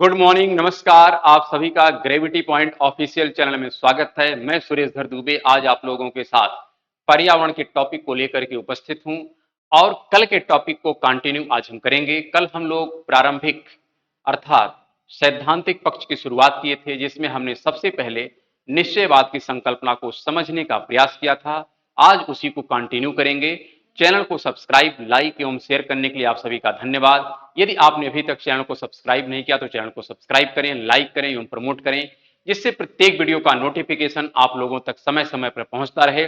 Good morning, नमस्कार। आप सभी का ग्रेविटी पॉइंट ऑफिशियल चैनल में स्वागत है। मैं सुरेशधर दुबे आज आप लोगों के साथ पर्यावरण के टॉपिक को लेकर के उपस्थित हूं और कल के टॉपिक को कंटिन्यू आज हम करेंगे। कल हम लोग प्रारंभिक अर्थात सैद्धांतिक पक्ष की शुरुआत किए थे, जिसमें हमने सबसे पहले निश्चयवाद की संकल्पना को समझने का प्रयास किया था। आज उसी को कंटिन्यू करेंगे। चैनल को सब्सक्राइब, लाइक एवं शेयर करने के लिए आप सभी का धन्यवाद। यदि आपने अभी तक चैनल को सब्सक्राइब नहीं किया तो चैनल को सब्सक्राइब करें, लाइक करें एवं प्रमोट करें, जिससे प्रत्येक वीडियो का नोटिफिकेशन आप लोगों तक समय समय पर पहुंचता रहे।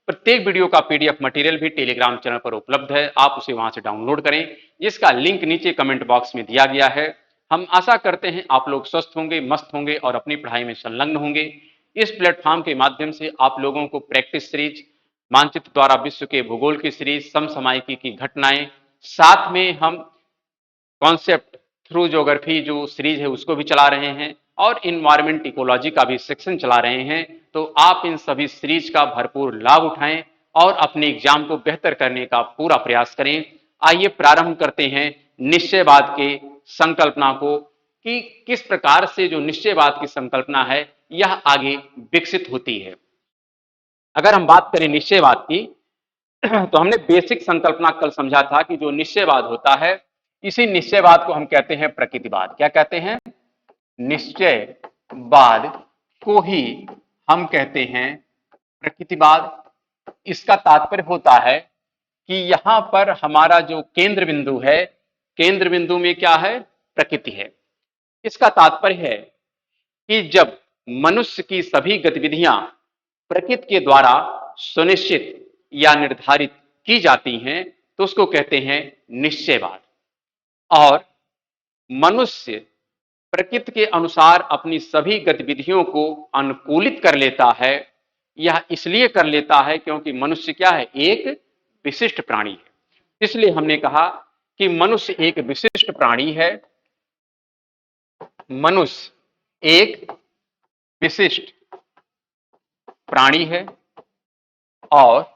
प्रत्येक वीडियो का पीडीएफ मटेरियल भी टेलीग्राम चैनल पर उपलब्ध है, आप उसे वहां से डाउनलोड करें, जिसका लिंक नीचे कमेंट बॉक्स में दिया गया है। हम आशा करते हैं आप लोग स्वस्थ होंगे, मस्त होंगे और अपनी पढ़ाई में संलग्न होंगे। इस प्लेटफॉर्म के माध्यम से आप लोगों को प्रैक्टिस सीरीज, मानचित्र द्वारा विश्व के भूगोल की सीरीज, समसामयिकी की घटनाएं, साथ में हम कॉन्सेप्ट थ्रू ज्योग्राफी जो सीरीज है उसको भी चला रहे हैं और इन्वायरमेंट इकोलॉजी का भी सेक्शन चला रहे हैं। तो आप इन सभी सीरीज का भरपूर लाभ उठाएं और अपने एग्जाम को बेहतर करने का पूरा प्रयास करें। आइए प्रारंभ करते हैं निश्चयवाद के संकल्पना को, कि किस प्रकार से जो निश्चयवाद की संकल्पना है यह आगे विकसित होती है। अगर हम बात करें निश्चयवाद की तो हमने बेसिक संकल्पना कल समझा था कि जो निश्चयवाद होता है, इसी निश्चयवाद को हम कहते हैं प्रकृतिवाद। क्या कहते हैं? निश्चयवाद को ही हम कहते हैं प्रकृतिवाद। इसका तात्पर्य होता है कि यहां पर हमारा जो केंद्र बिंदु है, केंद्र बिंदु में क्या है? प्रकृति है। इसका तात्पर्य है कि जब मनुष्य की सभी गतिविधियां प्रकृति के द्वारा सुनिश्चित या निर्धारित की जाती हैं तो उसको कहते हैं निश्चयवाद। और मनुष्य प्रकृति के अनुसार अपनी सभी गतिविधियों को अनुकूलित कर लेता है। यह इसलिए कर लेता है क्योंकि मनुष्य क्या है? एक विशिष्ट प्राणी है। इसलिए हमने कहा कि मनुष्य एक विशिष्ट प्राणी है। मनुष्य एक विशिष्ट प्राणी है और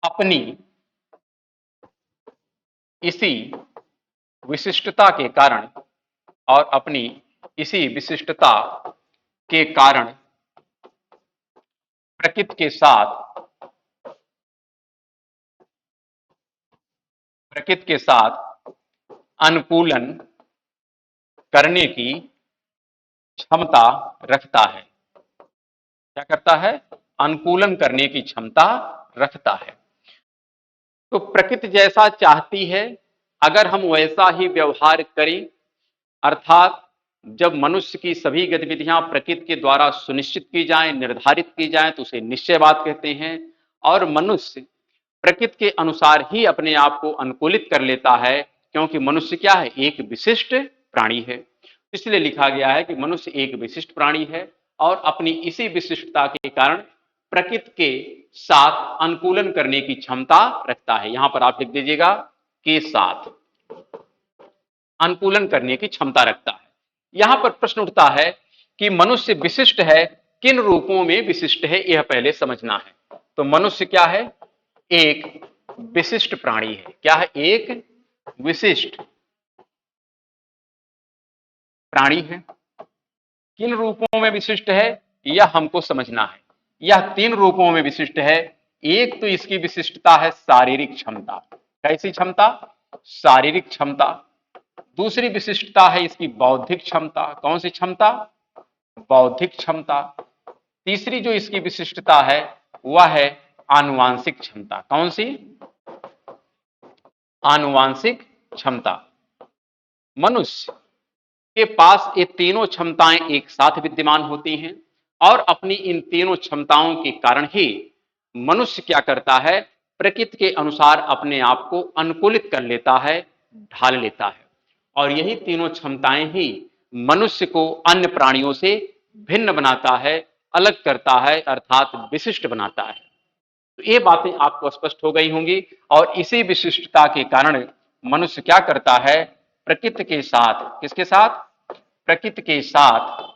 अपनी इसी विशिष्टता के कारण प्रकृति के साथ अनुकूलन करने की क्षमता रखता है। क्या करता है? अनुकूलन करने की क्षमता रखता है। तो प्रकृति जैसा चाहती है, अगर हम वैसा ही व्यवहार करें, अर्थात जब मनुष्य की सभी गतिविधियां प्रकृति के द्वारा सुनिश्चित की जाएं, निर्धारित की जाएं, तो उसे निश्चयवाद कहते हैं। और मनुष्य प्रकृति के अनुसार ही अपने आप को अनुकूलित कर लेता है, क्योंकि मनुष्य क्या है? एक विशिष्ट प्राणी है। इसलिए लिखा गया है कि मनुष्य एक विशिष्ट प्राणी है और अपनी इसी विशिष्टता के कारण प्रकृति के साथ अनुकूलन करने की क्षमता रखता है। यहां पर आप लिख दीजिएगा के साथ अनुकूलन करने की क्षमता रखता है। यहां पर प्रश्न उठता है कि मनुष्य विशिष्ट है, किन रूपों में विशिष्ट है, यह पहले समझना है। तो मनुष्य क्या है? एक विशिष्ट प्राणी है। क्या है? एक विशिष्ट प्राणी है। किन रूपों में विशिष्ट है यह हमको समझना है। यह तीन रूपों में विशिष्ट है। एक तो इसकी विशिष्टता है शारीरिक क्षमता। कैसी क्षमता? शारीरिक क्षमता। दूसरी विशिष्टता है इसकी बौद्धिक क्षमता। कौन सी क्षमता? बौद्धिक क्षमता। तीसरी जो इसकी विशिष्टता है वह है आनुवांशिक क्षमता। कौन सी? आनुवांशिक क्षमता। मनुष्य के पास ये तीनों क्षमताएं एक साथ विद्यमान होती हैं और अपनी इन तीनों क्षमताओं के कारण ही मनुष्य क्या करता है? प्रकृति के अनुसार अपने आप को अनुकूलित कर लेता है, ढाल लेता है। और यही तीनों क्षमताएं ही मनुष्य को अन्य प्राणियों से भिन्न बनाता है, अलग करता है, अर्थात विशिष्ट बनाता है। तो ये बातें आपको स्पष्ट हो गई होंगी। और इसी विशिष्टता के कारण मनुष्य क्या करता है? प्रकृति के साथ, किसके साथ? प्रकृति के साथ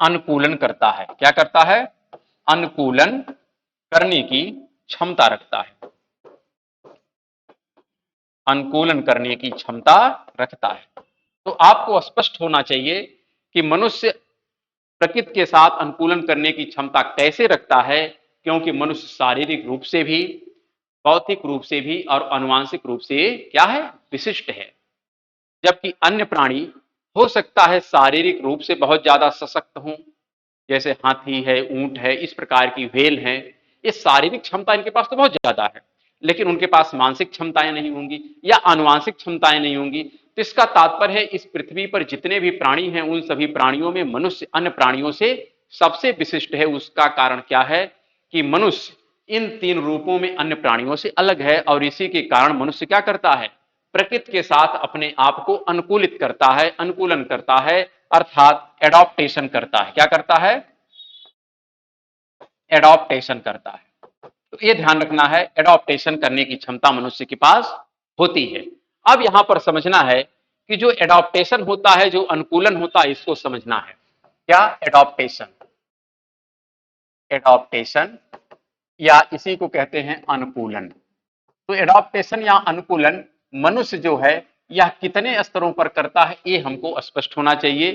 अनुकूलन करता है। क्या करता है? अनुकूलन करने की क्षमता रखता है। अनुकूलन करने की क्षमता रखता है। तो आपको स्पष्ट होना चाहिए कि मनुष्य प्रकृति के साथ अनुकूलन करने की क्षमता कैसे रखता है, क्योंकि मनुष्य शारीरिक रूप से भी, भौतिक रूप से भी और आनुवांशिक रूप से क्या है, विशिष्ट है। जबकि अन्य प्राणी हो सकता है शारीरिक रूप से बहुत ज्यादा सशक्त हों, जैसे हाथी है, ऊंट है, इस प्रकार की व्हेल है, ये शारीरिक क्षमता इनके पास तो बहुत ज्यादा है, लेकिन उनके पास मानसिक क्षमताएं नहीं होंगी या आनुवांशिक क्षमताएं नहीं होंगी। तो इसका तात्पर्य है इस पृथ्वी पर जितने भी प्राणी हैं उन सभी प्राणियों में मनुष्य अन्य प्राणियों से सबसे विशिष्ट है। उसका कारण क्या है कि मनुष्य इन तीन रूपों में अन्य प्राणियों से अलग है, और इसी के कारण मनुष्य क्या करता है, प्रकृति के साथ अपने आप को अनुकूलित करता है, अनुकूलन करता है, अर्थात एडॉप्टेशन करता है। क्या करता है, एडॉप्टेशन करता है। तो ये ध्यान रखना है, एडॉप्टेशन करने की क्षमता मनुष्य के पास होती है। अब यहां पर समझना है कि जो एडॉप्टेशन होता है, जो अनुकूलन होता है, इसको समझना है। क्या एडॉप्टेशन, एडॉप्टेशन या इसी को कहते हैं अनुकूलन। तो एडॉप्टेशन या अनुकूलन मनुष्य जो है यह कितने स्तरों पर करता है, ये हमको स्पष्ट होना चाहिए।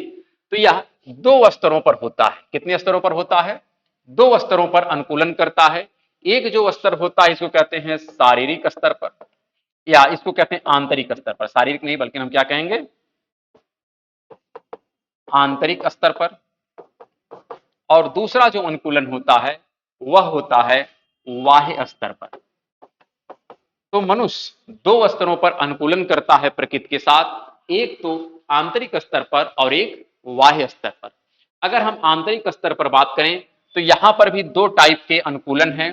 तो यह दो स्तरों पर होता है। कितने स्तरों पर होता है, दो स्तरों पर अनुकूलन करता है। एक जो स्तर होता है इसको कहते हैं शारीरिक स्तर पर, या इसको कहते हैं आंतरिक स्तर पर, शारीरिक नहीं बल्कि हम क्या कहेंगे, आंतरिक स्तर पर। और दूसरा जो अनुकूलन होता है वह होता है बाह्य स्तर पर। तो मनुष्य दो स्तरों पर अनुकूलन करता है प्रकृति के साथ, एक तो आंतरिक स्तर पर और एक बाह्य स्तर पर। अगर हम आंतरिक स्तर पर बात करें तो यहां पर भी दो टाइप के अनुकूलन हैं।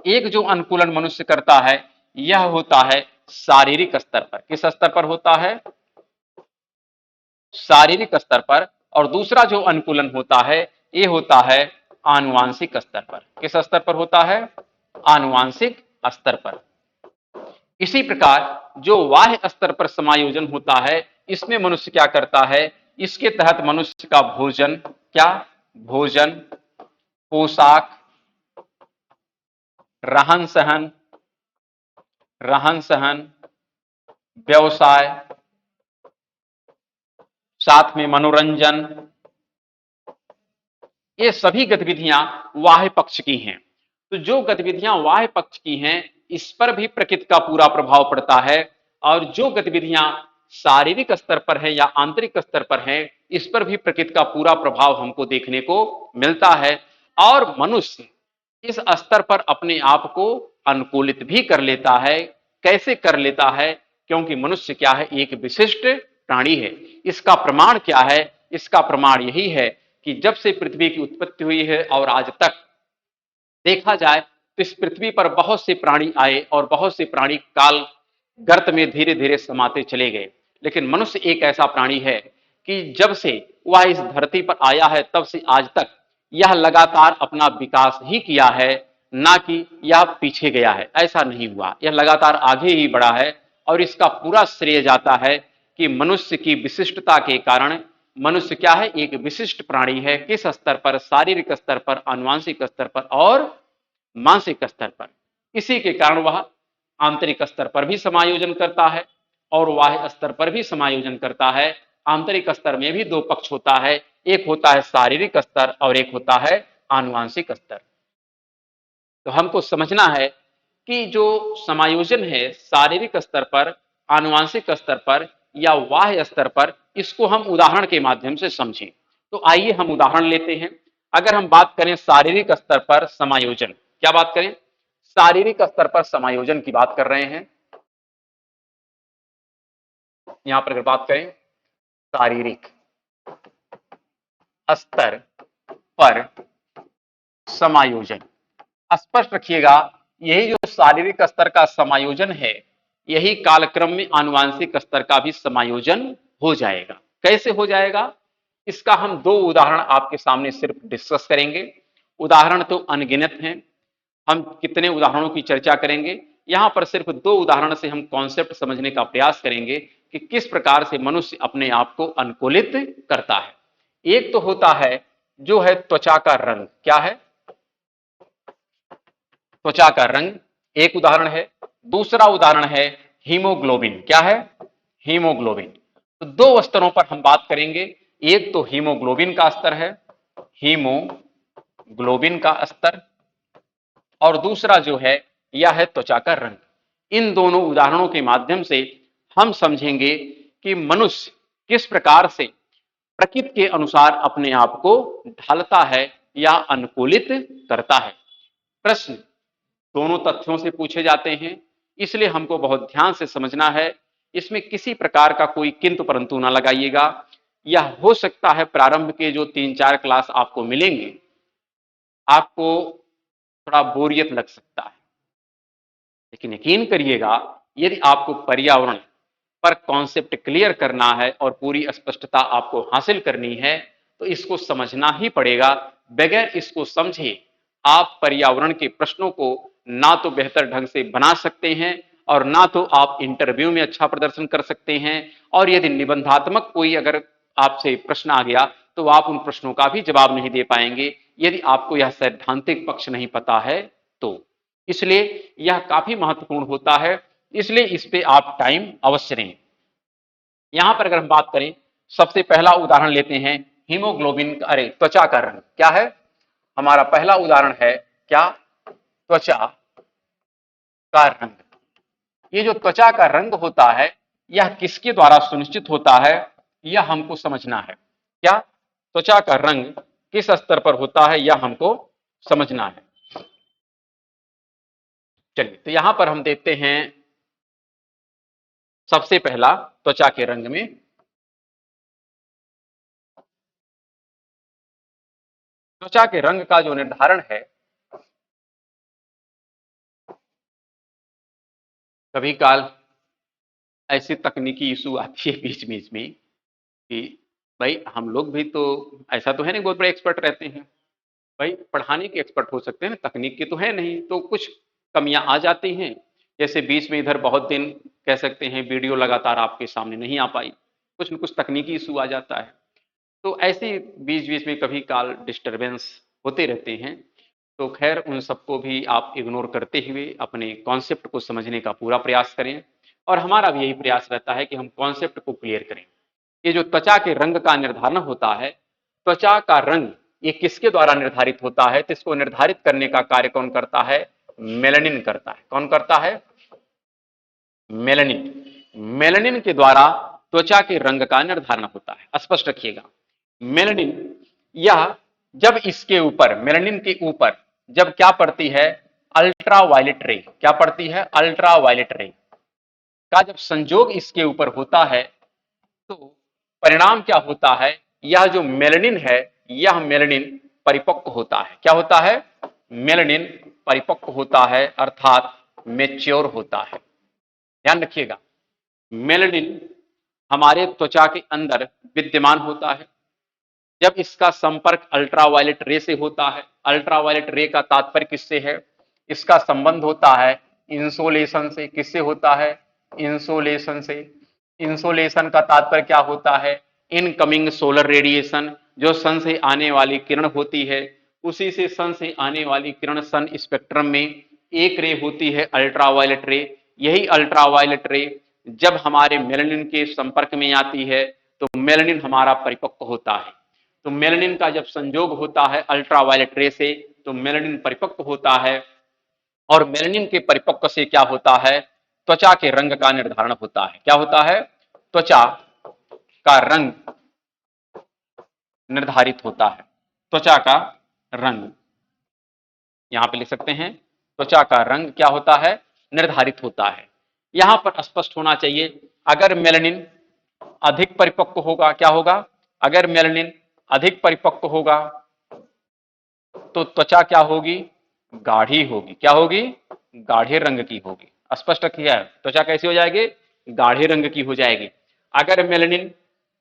एक जो अनुकूलन मनुष्य करता है यह होता है शारीरिक स्तर पर। किस स्तर पर होता है, शारीरिक स्तर पर। और दूसरा जो अनुकूलन होता है ये होता है आनुवांशिक स्तर पर। किस स्तर पर होता है, आनुवांशिक स्तर पर। इसी प्रकार जो बाह्य स्तर पर समायोजन होता है इसमें मनुष्य क्या करता है, इसके तहत मनुष्य का भोजन, क्या, भोजन, पोशाक, रहन सहन, रहन सहन, व्यवसाय, साथ में मनोरंजन, ये सभी गतिविधियां बाह्य पक्ष की हैं। तो जो गतिविधियां बाह्य पक्ष की हैं इस पर भी प्रकृति का पूरा प्रभाव पड़ता है, और जो गतिविधियां शारीरिक स्तर पर है या आंतरिक स्तर पर है इस पर भी प्रकृति का पूरा प्रभाव हमको देखने को मिलता है। और मनुष्य इस स्तर पर अपने आप को अनुकूलित भी कर लेता है। कैसे कर लेता है, क्योंकि मनुष्य क्या है, एक विशिष्ट प्राणी है। इसका प्रमाण क्या है, इसका प्रमाण यही है कि जब से पृथ्वी की उत्पत्ति हुई है और आज तक देखा जाए तो इस पृथ्वी पर बहुत से प्राणी आए और बहुत से प्राणी काल गर्त में धीरे धीरे समाते चले गए, लेकिन मनुष्य एक ऐसा प्राणी है कि जब से वह इस धरती पर आया है तब से आज तक यह लगातार अपना विकास ही किया है, ना कि यह पीछे गया है। ऐसा नहीं हुआ, यह लगातार आगे ही बढ़ा है। और इसका पूरा श्रेय जाता है कि मनुष्य की विशिष्टता के कारण मनुष्य क्या है, एक विशिष्ट प्राणी है। किस स्तर पर, शारीरिक स्तर पर, आनुवांशिक स्तर पर और मानसिक स्तर पर। इसी के कारण वह आंतरिक स्तर पर भी समायोजन करता है और बाह्य स्तर पर भी समायोजन करता है। आंतरिक स्तर में भी दो पक्ष होता है, एक होता है शारीरिक स्तर और एक होता है आनुवांशिक स्तर। तो हमको समझना है कि जो समायोजन है शारीरिक स्तर पर, आनुवांशिक स्तर पर या बाह्य स्तर पर, इसको हम उदाहरण के माध्यम से समझें। तो आइए हम उदाहरण लेते हैं। अगर हम बात करें शारीरिक स्तर पर समायोजन, क्या बात करें, शारीरिक स्तर पर समायोजन की बात कर रहे हैं। यहां पर अगर बात करें शारीरिक स्तर पर समायोजन, स्पष्ट रखिएगा, यही जो शारीरिक स्तर का समायोजन है यही कालक्रम में आनुवांशिक स्तर का भी समायोजन हो जाएगा। कैसे हो जाएगा, इसका हम दो उदाहरण आपके सामने सिर्फ डिस्कस करेंगे। उदाहरण तो अनगिनत हैं, हम कितने उदाहरणों की चर्चा करेंगे, यहां पर सिर्फ दो उदाहरण से हम कॉन्सेप्ट समझने का प्रयास करेंगे कि किस प्रकार से मनुष्य अपने आप को अनुकूलित करता है। एक तो होता है जो है त्वचा का रंग, क्या है, त्वचा का रंग एक उदाहरण है। दूसरा उदाहरण है हीमोग्लोबिन, क्या है, हीमोग्लोबिन। तो दो स्तरों पर हम बात करेंगे। एक तो हीमोग्लोबिन का स्तर है, हीमोग्लोबिन का स्तर, और दूसरा जो है यह है त्वचा का रंग। इन दोनों उदाहरणों के माध्यम से हम समझेंगे कि मनुष्य किस प्रकार से प्रकृति के अनुसार अपने आप को ढालता है या अनुकूलित करता है। प्रश्न दोनों तथ्यों से पूछे जाते हैं, इसलिए हमको बहुत ध्यान से समझना है। इसमें किसी प्रकार का कोई किंतु परंतु ना लगाइएगा। यह हो सकता है प्रारंभ के जो 3-4 क्लास आपको मिलेंगे, आपको थोड़ा बोरियत लग सकता है, लेकिन यकीन करिएगा यदि आपको पर्यावरण पर कॉन्सेप्ट क्लियर करना है और पूरी स्पष्टता आपको हासिल करनी है तो इसको समझना ही पड़ेगा। बगैर इसको समझे आप पर्यावरण के प्रश्नों को ना तो बेहतर ढंग से बना सकते हैं और ना तो आप इंटरव्यू में अच्छा प्रदर्शन कर सकते हैं। और यदि निबंधात्मक कोई अगर आपसे प्रश्न आ गया तो आप उन प्रश्नों का भी जवाब नहीं दे पाएंगे यदि आपको यह सैद्धांतिक पक्ष नहीं पता है तो। इसलिए यह काफी महत्वपूर्ण होता है, इसलिए इस पे आप टाइम अवश्य दें। यहां पर अगर हम बात करें, सबसे पहला उदाहरण लेते हैं हीमोग्लोबिन, अरे त्वचा का रंग क्या है। हमारा पहला उदाहरण है क्या, त्वचा का रंग। ये जो त्वचा का रंग होता है यह किसके द्वारा सुनिश्चित होता है, यह हमको समझना है। क्या त्वचा का रंग किस स्तर पर होता है यह हमको समझना है। चलिए तो यहां पर हम देखते हैं सबसे पहला त्वचा के रंग में त्वचा के रंग का जो निर्धारण है, कभी काल ऐसी तकनीकी इशू आती है बीच बीच में कि भाई हम लोग भी तो ऐसा तो है नहीं बहुत बड़े एक्सपर्ट रहते हैं, भाई पढ़ाने के एक्सपर्ट हो सकते हैं, तकनीक के तो है नहीं, तो कुछ कमियां आ जाती हैं। जैसे बीच में इधर बहुत दिन कह सकते हैं वीडियो लगातार आपके सामने नहीं आ पाई, कुछ न कुछ तकनीकी इशू आ जाता है। तो ऐसे बीच बीच में कभी काल डिस्टरबेंस होते रहते हैं। तो खैर उन सबको भी आप इग्नोर करते हुए अपने कॉन्सेप्ट को समझने का पूरा प्रयास करें, और हमारा भी यही प्रयास रहता है कि हम कॉन्सेप्ट को क्लियर करें। ये जो त्वचा के रंग का निर्धारण होता है, त्वचा का रंग ये किसके द्वारा निर्धारित होता है, तो इसको निर्धारित करने का कार्य कौन करता है, मेलानिन करता है। कौन करता है, मेलानिन। मेलानिन के द्वारा त्वचा के रंग का निर्धारण होता है, स्पष्ट रखिएगा। मेलानिन यह जब इसके ऊपर, मेलानिन के ऊपर जब क्या पड़ती है, अल्ट्रावायलेट रे, क्या पड़ती है, अल्ट्रावायलेट रे का जब संयोग इसके ऊपर होता है तो परिणाम क्या होता है, यह जो मेलानिन है यह मेलानिन परिपक्व होता है। क्या होता है, मेलानिन परिपक्व होता है अर्थात मेच्योर होता है। ध्यान रखिएगा, मेलानिन हमारे त्वचा के अंदर विद्यमान होता है। जब इसका संपर्क अल्ट्रावायलेट रे से होता है, अल्ट्रावायलेट रे का तात्पर्य किससे है, इसका संबंध होता है इंसोलेशन से। किससे होता है, इंसोलेशन से। इंसोलेशन का तात्पर्य क्या होता है, इनकमिंग सोलर रेडिएशन, जो सन से आने वाली किरण होती है, उसी से सन से आने वाली किरण सन स्पेक्ट्रम में एक रे होती है अल्ट्रावायलेट रे। यही अल्ट्रावायलेट रे जब हमारे मेलानिन के संपर्क में आती है तो मेलानिन हमारा परिपक्व होता है। तो मेलानिन का जब संयोग होता है अल्ट्रावायलेट रे से तो मेलानिन परिपक्व होता है, और मेलानिन के परिपक्व से क्या होता है, त्वचा के रंग का निर्धारण होता है। क्या होता है, त्वचा का रंग निर्धारित होता है। त्वचा का रंग यहां पे लिख सकते हैं, त्वचा का रंग क्या होता है, निर्धारित होता है। यहां पर स्पष्ट होना चाहिए, अगर मेलानिन अधिक परिपक्व होगा, क्या होगा, अगर मेलानिन अधिक परिपक्व होगा तो त्वचा क्या होगी, गाढ़ी होगी। क्या होगी, गाढ़े रंग की होगी। स्पष्ट किया है, त्वचा कैसी हो जाएगी, गाढ़े रंग की हो जाएगी। अगर मेलानिन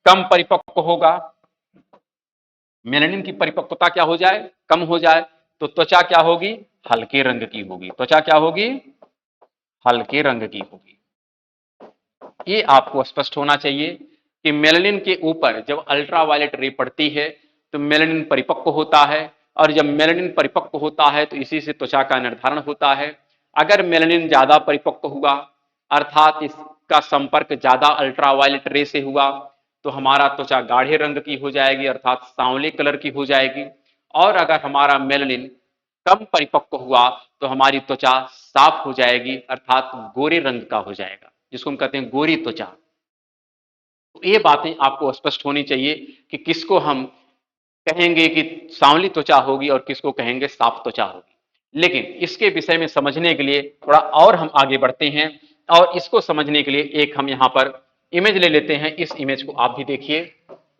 कम परिपक्व होगा, मेलानिन की परिपक्वता क्या हो जाए, कम हो जाए, तो त्वचा क्या होगी, हल्के रंग की होगी। त्वचा क्या होगी, हल्के रंग की होगी। ये आपको स्पष्ट होना चाहिए कि मेलानिन के ऊपर जब अल्ट्रावायलेट रे पड़ती है तो मेलानिन परिपक्व होता है, और जब मेलानिन परिपक्व होता है तो इसी से त्वचा का निर्धारण होता है। अगर मेलानिन ज्यादा परिपक्व हुआ अर्थात इसका संपर्क ज्यादा अल्ट्रावायलेट रे से हुआ तो हमारा त्वचा गाढ़े रंग की हो जाएगी, अर्थात सांवले कलर की हो जाएगी। और अगर हमारा मेलानिन कम परिपक्व हुआ तो हमारी त्वचा साफ हो जाएगी, अर्थात गोरे रंग का हो जाएगा, जिसको हम कहते हैं गोरी त्वचा। तो ये बातें आपको स्पष्ट होनी चाहिए कि किसको हम कहेंगे कि सांवली त्वचा होगी और किसको कहेंगे साफ त्वचा होगी। लेकिन इसके विषय में समझने के लिए थोड़ा और हम आगे बढ़ते हैं, और इसको समझने के लिए एक हम यहां पर इमेज ले लेते हैं। इस इमेज को आप भी देखिए।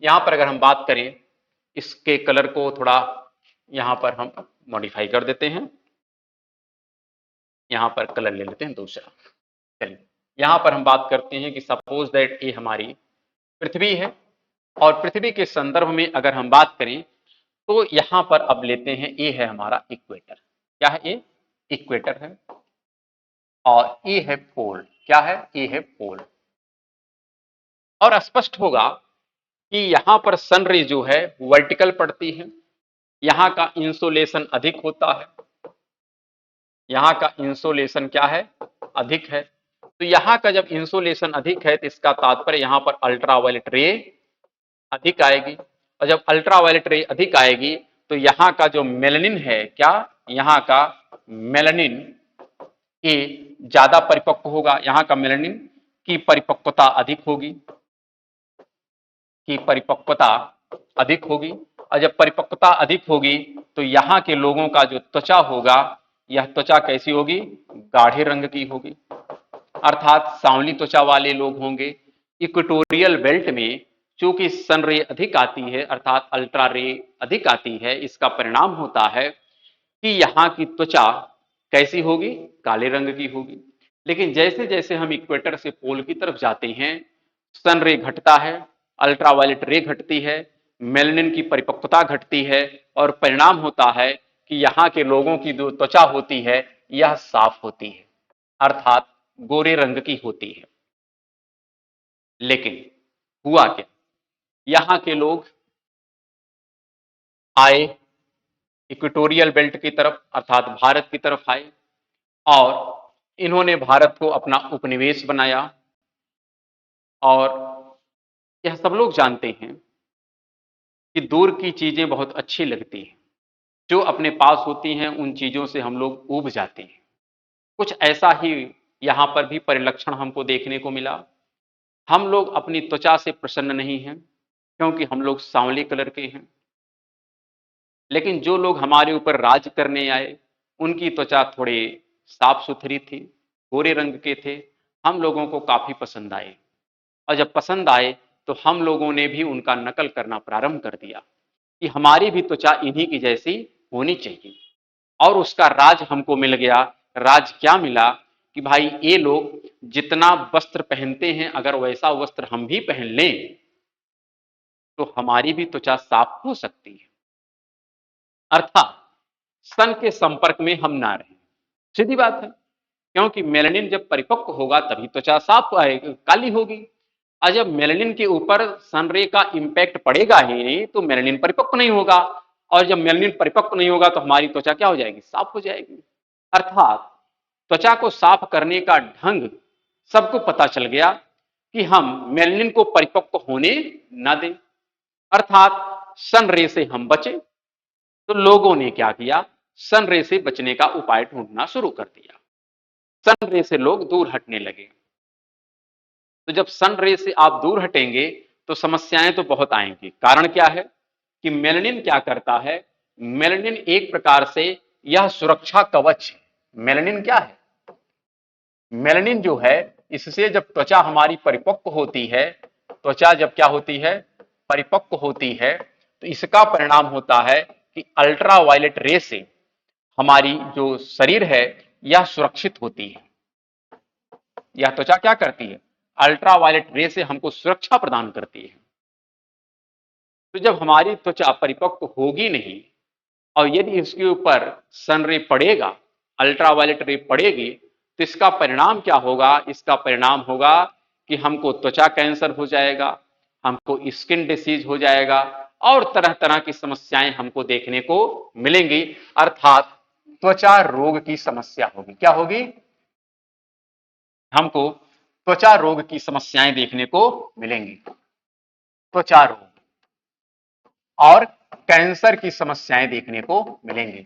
यहां पर अगर हम बात करें, इसके कलर को थोड़ा यहां पर हम मॉडिफाई कर देते हैं। यहां पर कलर ले लेते हैं दूसरा। चलिए, यहां पर हम बात करते हैं कि सपोज दैट ये हमारी पृथ्वी है, और पृथ्वी के संदर्भ में अगर हम बात करें तो यहां पर अब लेते हैं, ये है हमारा इक्वेटर। क्या है ये? इक्वेटर है। और ये है पोल। क्या है? ये है पोल। और स्पष्ट होगा कि यहां पर सन रे जो है वर्टिकल पड़ती है, यहां का इंसोलेशन अधिक होता है, यहां का इंसोलेशन क्या है? अधिक है। तो यहां का जब इंसोलेशन अधिक है तो इसका तात्पर्य यहां पर अल्ट्रावायलेट रे अधिक आएगी, और जब अल्ट्रावायलेट रे अधिक आएगी तो यहाँ का जो मेलानिन है, क्या यहाँ का मेलानिन ये ज्यादा परिपक्व होगा, यहाँ का मेलानिन की परिपक्वता अधिक होगी, की परिपक्वता अधिक होगी। और जब परिपक्वता अधिक होगी तो यहाँ के लोगों का जो त्वचा होगा, यह त्वचा कैसी होगी? गाढ़े रंग की होगी, अर्थात सांवली त्वचा वाले लोग होंगे। इक्वेटोरियल बेल्ट में चूंकि सन रे अधिक आती है, अर्थात अल्ट्रा रे अधिक आती है, इसका परिणाम होता है कि यहाँ की त्वचा कैसी होगी? काले रंग की होगी। लेकिन जैसे जैसे हम इक्वेटर से पोल की तरफ जाते हैं, सन रे घटता है, अल्ट्रावायलेट रे घटती है, मेलानिन की परिपक्वता घटती है, और परिणाम होता है कि यहाँ के लोगों की जो त्वचा होती है यह साफ होती है, अर्थात गोरे रंग की होती है। लेकिन हुआ क्या? यहां के लोग आए इक्वेटोरियल बेल्ट की तरफ, अर्थात भारत की तरफ आए, और इन्होंने भारत को अपना उपनिवेश बनाया। और यह सब लोग जानते हैं कि दूर की चीजें बहुत अच्छी लगती हैं, जो अपने पास होती हैं उन चीजों से हम लोग ऊब जाते हैं। कुछ ऐसा ही यहां पर भी परिलक्षण हमको देखने को मिला। हम लोग अपनी त्वचा से प्रसन्न नहीं हैं, क्योंकि हम लोग सांवले कलर के हैं। लेकिन जो लोग हमारे ऊपर राज करने आए, उनकी त्वचा थोड़े साफ सुथरी थी, गोरे रंग के थे, हम लोगों को काफी पसंद आए। और जब पसंद आए तो हम लोगों ने भी उनका नकल करना प्रारंभ कर दिया कि हमारी भी त्वचा इन्हीं की जैसी होनी चाहिए। और उसका राज हमको मिल गया। राज क्या मिला? कि भाई ये लोग जितना वस्त्र पहनते हैं, अगर वैसा वस्त्र हम भी पहन लें तो हमारी भी त्वचा साफ हो सकती है, अर्थात सन के संपर्क में हम ना रहें। सीधी बात है, क्योंकि मेलानिन जब परिपक्व होगा तभी त्वचा साफ आएगी, काली होगी। और जब मेलानिन के ऊपर सन रे का इंपैक्ट पड़ेगा ही नहीं तो मेलानिन परिपक्व नहीं होगा, और जब मेलानिन परिपक्व नहीं होगा तो हमारी त्वचा क्या हो जाएगी? साफ हो जाएगी। अर्थात त्वचा को साफ करने का ढंग सबको पता चल गया कि हम मेलानिन को परिपक्व होने ना दें, अर्थात सन रे से हम बचें। तो लोगों ने क्या किया? सन रे से बचने का उपाय ढूंढना शुरू कर दिया। सन रे से लोग दूर हटने लगे। तो जब सन रे से आप दूर हटेंगे तो समस्याएं तो बहुत आएंगी। कारण क्या है कि मेलानिन क्या करता है? मेलानिन एक प्रकार से यह सुरक्षा कवच है। मेलानिन क्या है? मेलानिन जो है, इससे जब त्वचा हमारी परिपक्व होती है, त्वचा जब क्या होती है? परिपक्व होती है, तो इसका परिणाम होता है कि अल्ट्रावायलेट रे से हमारी जो शरीर है यह सुरक्षित होती है। यह त्वचा क्या करती है? अल्ट्रावायलेट रे से हमको सुरक्षा प्रदान करती है। तो जब हमारी त्वचा परिपक्व होगी नहीं, और यदि इसके ऊपर सन रे पड़ेगा, अल्ट्रावायलेट रे पड़ेगी, तो इसका परिणाम क्या होगा? इसका परिणाम होगा कि हमको त्वचा कैंसर हो जाएगा, हमको स्किन डिसीज हो जाएगा, और तरह तरह की समस्याएं हमको देखने को मिलेंगी, अर्थात त्वचा रोग की समस्या होगी। क्या होगी? हमको त्वचा रोग की समस्याएं देखने को मिलेंगी। त्वचा रोग और कैंसर की समस्याएं देखने को मिलेंगी।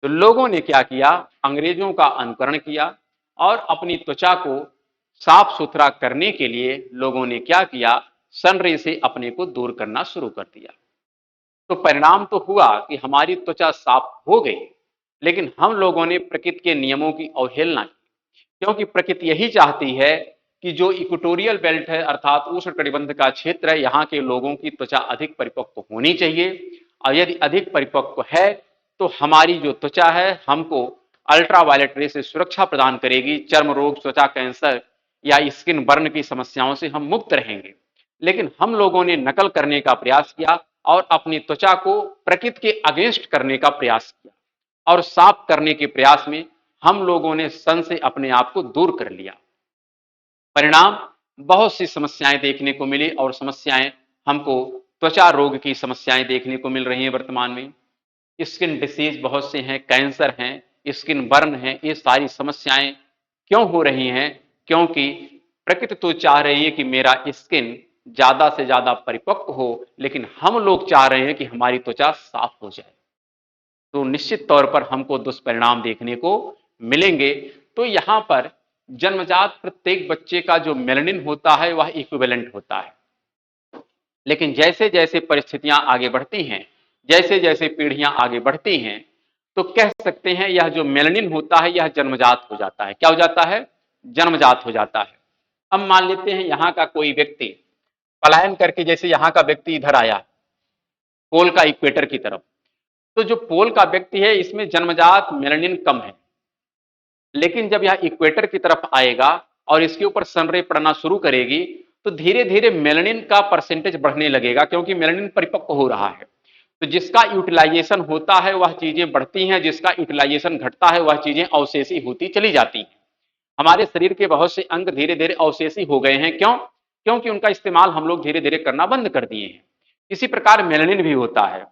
तो लोगों ने क्या किया, अंग्रेजों का अनुकरण किया और अपनी त्वचा को साफ सुथरा करने के लिए लोगों ने क्या किया, सनरे से अपने को दूर करना शुरू कर दिया। तो परिणाम तो हुआ कि हमारी त्वचा साफ हो गई, लेकिन हम लोगों ने प्रकृति के नियमों की अवहेलना की, क्योंकि प्रकृति यही चाहती है कि जो इक्वेटोरियल बेल्ट है अर्थात उष्णकटिबंध का क्षेत्र है, यहाँ के लोगों की त्वचा अधिक परिपक्व होनी चाहिए, और यदि अधिक परिपक्व है तो हमारी जो त्वचा है हमको अल्ट्रावायलेट रे से सुरक्षा प्रदान करेगी, चर्म रोग, त्वचा कैंसर या स्किन बर्न की समस्याओं से हम मुक्त रहेंगे। लेकिन हम लोगों ने नकल करने का प्रयास किया और अपनी त्वचा को प्रकृति के अगेंस्ट करने का प्रयास किया, और साफ करने के प्रयास में हम लोगों ने सन से अपने आप को दूर कर लिया। परिणाम बहुत सी समस्याएं देखने को मिली, और समस्याएं हमको त्वचा रोग की समस्याएं देखने को मिल रही हैं वर्तमान में। स्किन डिसीज बहुत से हैं, कैंसर हैं, स्किन बर्न हैं, ये सारी समस्याएं क्यों हो रही हैं? क्योंकि प्रकृति तो चाह रही है कि मेरा स्किन ज्यादा से ज्यादा परिपक्व हो, लेकिन हम लोग चाह रहे हैं कि हमारी त्वचा साफ हो जाए। तो निश्चित तौर पर हमको दुष्परिणाम देखने को मिलेंगे। तो यहां पर जन्मजात प्रत्येक बच्चे का जो मेलानिन होता है वह इक्विवेलेंट होता है, लेकिन जैसे जैसे परिस्थितियां आगे बढ़ती हैं, जैसे जैसे पीढ़ियां आगे बढ़ती हैं, तो कह सकते हैं यह जो मेलानिन होता है यह जन्मजात हो जाता है। क्या हो जाता है? जन्मजात हो जाता है। अब मान लेते हैं यहां का कोई व्यक्ति पलायन करके, जैसे यहां का व्यक्ति इधर आया पोल का इक्वेटर की तरफ, तो जो पोल का व्यक्ति है इसमें जन्मजात मेलानिन कम है, लेकिन जब यह इक्वेटर की तरफ आएगा और इसके ऊपर सनरे पड़ना शुरू करेगी तो धीरे धीरे मेलानिन का परसेंटेज बढ़ने लगेगा, क्योंकि मेलानिन परिपक्व हो रहा है। तो जिसका यूटिलाइजेशन होता है वह चीजें बढ़ती हैं, जिसका यूटिलाइजेशन घटता है वह चीजें अवशेषी होती चली जाती हैं। हमारे शरीर के बहुत से अंग धीरे धीरे अवशेषी हो गए हैं। क्यों? क्योंकि उनका इस्तेमाल हम लोग धीरे धीरे करना बंद कर दिए हैं। इसी प्रकार मेलानिन भी होता है।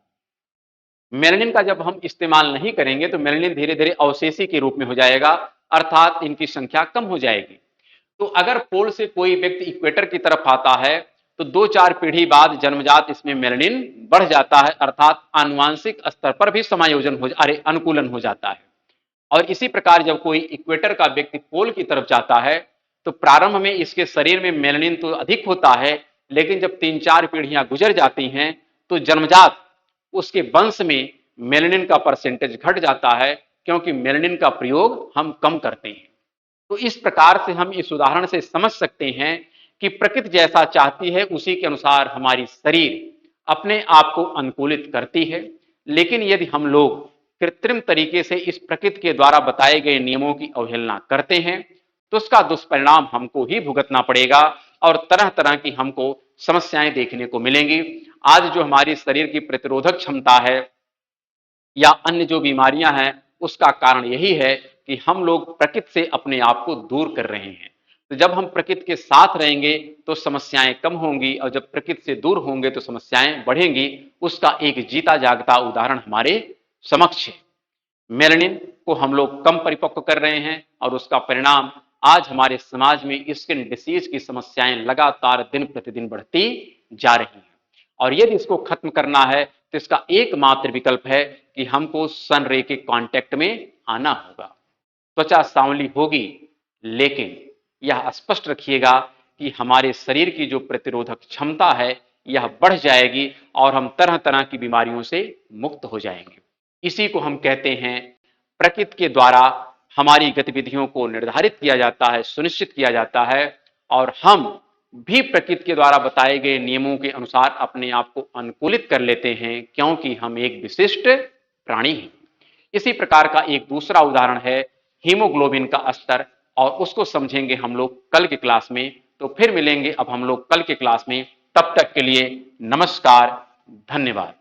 मेलानिन का जब हम इस्तेमाल नहीं करेंगे तो मेलानिन धीरे धीरे अवशेषी के रूप में हो जाएगा, अर्थात इनकी संख्या कम हो जाएगी। तो अगर पोल से कोई व्यक्ति इक्वेटर की तरफ आता है तो 2-4 पीढ़ी बाद जन्मजात इसमें मेलानिन बढ़ जाता है, अर्थात आनुवांशिक स्तर पर भी समायोजन हो अनुकूलन हो जाता है। और इसी प्रकार जब कोई इक्वेटर का व्यक्ति पोल की तरफ जाता है तो प्रारंभ में इसके शरीर में मेलानिन तो अधिक होता है, लेकिन जब 3-4 पीढ़ियां गुजर जाती हैं तो जन्मजात उसके वंश में मेलानिन का परसेंटेज घट जाता है, क्योंकि मेलानिन का प्रयोग हम कम करते हैं। तो इस प्रकार से हम इस उदाहरण से समझ सकते हैं कि प्रकृति जैसा चाहती है उसी के अनुसार हमारी शरीर अपने आप को अनुकूलित करती है। लेकिन यदि हम लोग कृत्रिम तरीके से इस प्रकृति के द्वारा बताए गए नियमों की अवहेलना करते हैं तो उसका दुष्परिणाम हमको ही भुगतना पड़ेगा, और तरह तरह की हमको समस्याएं देखने को मिलेंगी। आज जो हमारी शरीर की प्रतिरोधक क्षमता है या अन्य जो बीमारियां हैं उसका कारण यही है कि हम लोग प्रकृति से अपने आप को दूर कर रहे हैं। तो जब हम प्रकृति के साथ रहेंगे तो समस्याएं कम होंगी, और जब प्रकृति से दूर होंगे तो समस्याएं बढ़ेंगी। उसका एक जीता जागता उदाहरण हमारे समक्ष है। मेलानिन को हम लोग कम परिपक्व कर रहे हैं, और उसका परिणाम आज हमारे समाज में स्किन डिसीज की समस्याएं लगातार दिन प्रतिदिन बढ़ती जा रही हैं। और यदि इसको खत्म करना है तो इसका एकमात्र विकल्प है कि हमको सन रे के कांटेक्ट में आना होगा। त्वचा सांवली होगी, लेकिन यह स्पष्ट रखिएगा कि हमारे शरीर की जो प्रतिरोधक क्षमता है यह बढ़ जाएगी और हम तरह तरह की बीमारियों से मुक्त हो जाएंगे। इसी को हम कहते हैं प्रकृति के द्वारा हमारी गतिविधियों को निर्धारित किया जाता है, सुनिश्चित किया जाता है, और हम भी प्रकृति के द्वारा बताए गए नियमों के अनुसार अपने आप को अनुकूलित कर लेते हैं, क्योंकि हम एक विशिष्ट प्राणी हैं। इसी प्रकार का एक दूसरा उदाहरण है हीमोग्लोबिन का स्तर, और उसको समझेंगे हम लोग कल की क्लास में। तो फिर मिलेंगे अब हम लोग कल की क्लास में। तब तक के लिए नमस्कार, धन्यवाद।